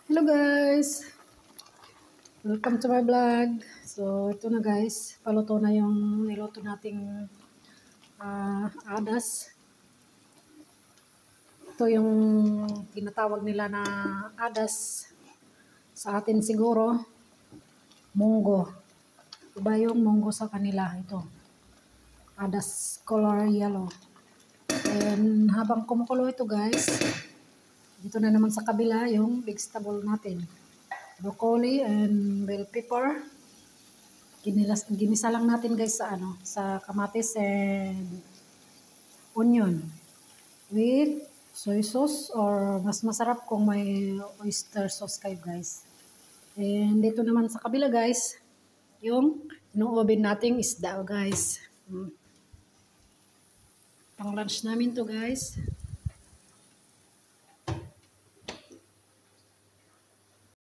Hello guys! Welcome to my vlog. So ito na guys, paluto na yung niluto nating adas. Ito yung tinatawag nila na adas. Sa atin siguro, munggo. Iba yung munggo sa kanila. Ito, adas color yellow. And habang kumukulo ito guys, dito na naman sa kabila yung vegetable natin. Broccoli and bell pepper. Ginisa lang natin guys sa kamatis and onion with soy sauce, or mas masarap kung may oyster sauce kayo guys. And dito naman sa kabila guys, yung oven nating isda guys. Pang lunch namin to guys.